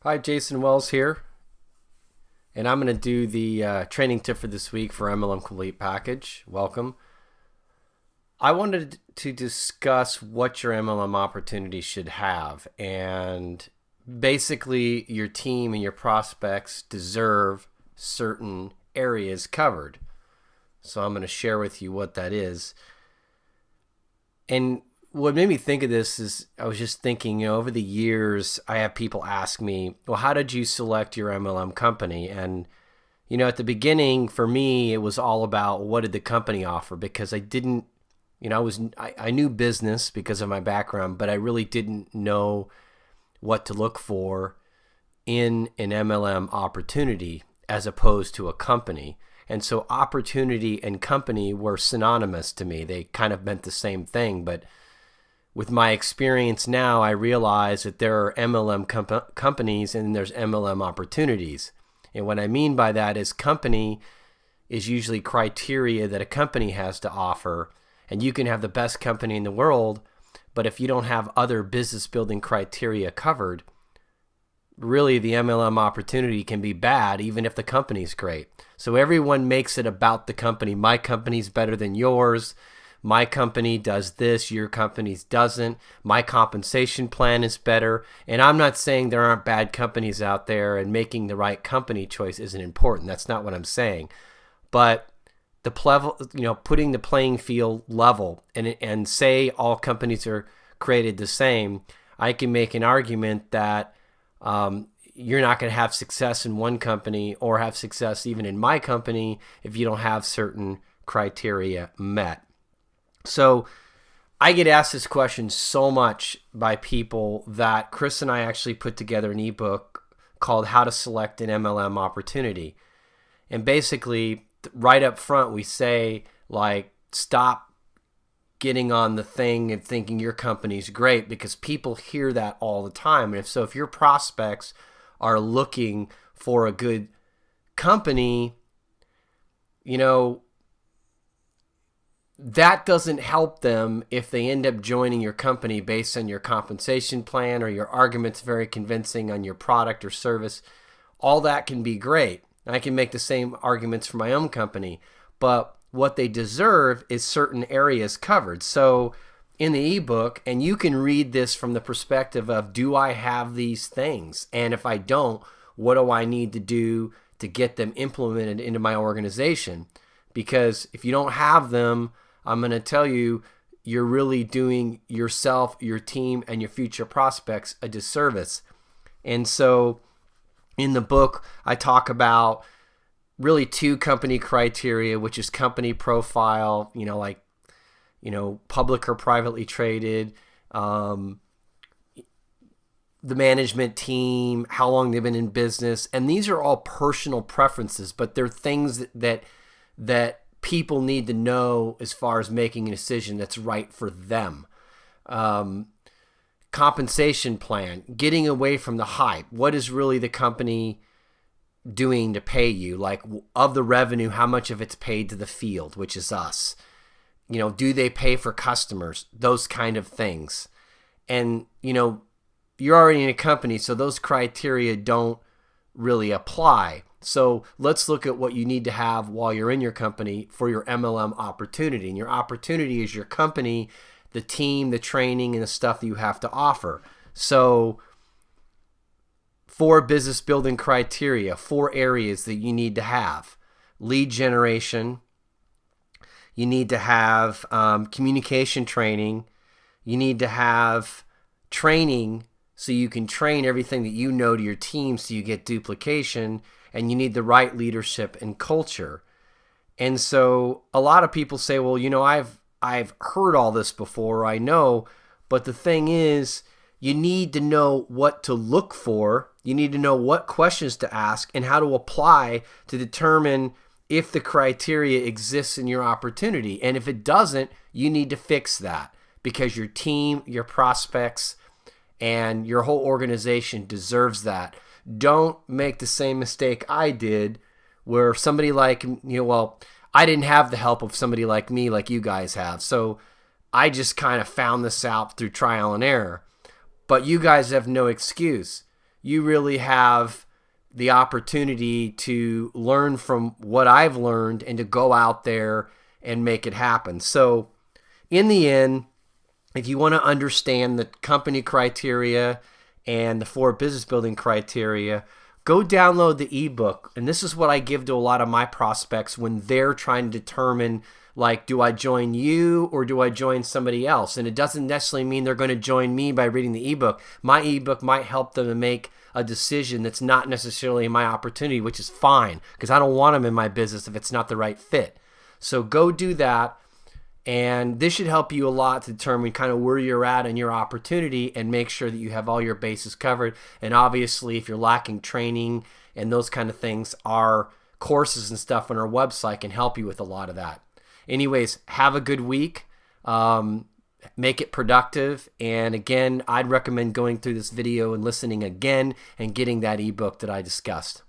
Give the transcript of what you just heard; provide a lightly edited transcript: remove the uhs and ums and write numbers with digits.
Hi, Jason Wells here, and I'm going to do the training tip for this week for MLM Complete Package. Welcome. I wanted to discuss what your MLM opportunity should have, and basically, your team and your prospects deserve certain areas covered. So I'm going to share with you what that is. And what made me think of this is I was just thinking, over the years, I have people ask me, well, how did you select your MLM company? And, at the beginning, for me, it was all about what did the company offer, because I didn't, I knew business because of my background, but I really didn't know what to look for in an MLM opportunity as opposed to a company. And so opportunity and company were synonymous to me. They kind of meant the same thing, but with my experience now, I realize that there are MLM companies and there's MLM opportunities. And what I mean by that is company is usually criteria that a company has to offer. And you can have the best company in the world, but if you don't have other business building criteria covered, really the MLM opportunity can be bad even if the company's great. So everyone makes it about the company. My company's better than yours. My company does this, your company's doesn't. My compensation plan is better. And I'm not saying there aren't bad companies out there and making the right company choice isn't important. That's not what I'm saying. But the putting the playing field level and say all companies are created the same, I can make an argument that you're not going to have success in one company or have success even in my company if you don't have certain criteria met. So I get asked this question so much by people that Chris and I actually put together an ebook called How to Select an MLM Opportunity. And basically, right up front, we say, stop getting on the thing and thinking your company's great, because people hear that all the time. And if your prospects are looking for a good company, that doesn't help them if they end up joining your company based on your compensation plan or your arguments very convincing on your product or service. All that can be great. I can make the same arguments for my own company, but what they deserve is certain areas covered. So in the ebook, and you can read this from the perspective of, do I have these things? And if I don't, what do I need to do to get them implemented into my organization? Because if you don't have them, I'm going to tell you, you're really doing yourself, your team, and your future prospects a disservice. And so in the book, I talk about really two company criteria, which is company profile, public or privately traded, the management team, how long they've been in business. And these are all personal preferences, but they're things that people need to know as far as making a decision that's right for them. Compensation plan, getting away from the hype. What is really the company doing to pay you? Like, of the revenue, how much of it's paid to the field, which is us? Do they pay for customers? Those kind of things. And, you're already in a company, so those criteria don't really apply. So let's look at what you need to have while you're in your company for your MLM opportunity. And your opportunity is your company, the team, the training, and the stuff that you have to offer. So 4 business building criteria, 4 areas that you need to have. Lead generation. You need to have communication training. You need to have training so you can train everything that you know to your team so you get duplication. And you need the right leadership and culture. And so a lot of people say, well, I've heard all this before, I know, but the thing is, you need to know what to look for. You need to know what questions to ask and how to apply to determine if the criteria exists in your opportunity. And if it doesn't, you need to fix that, because your team, your prospects, and your whole organization deserves that. Don't make the same mistake I did, where somebody like, I didn't have the help of somebody like me, like you guys have. So I just kind of found this out through trial and error. But you guys have no excuse. you really have the opportunity to learn from what I've learned and to go out there and make it happen. So in the end, if you want to understand the company criteria and the 4 business building criteria, go download the ebook. And this is what I give to a lot of my prospects when they're trying to determine, like, do I join you or do I join somebody else? And it doesn't necessarily mean they're going to join me by reading the ebook. My ebook might help them to make a decision that's not necessarily my opportunity, which is fine, because I don't want them in my business if it's not the right fit. So go do that. And this should help you a lot to determine kind of where you're at in your opportunity and make sure that you have all your bases covered. And obviously, if you're lacking training and those kind of things, our courses and stuff on our website can help you with a lot of that. Anyways, have a good week. Make it productive. And again, I'd recommend going through this video and listening again and getting that ebook that I discussed.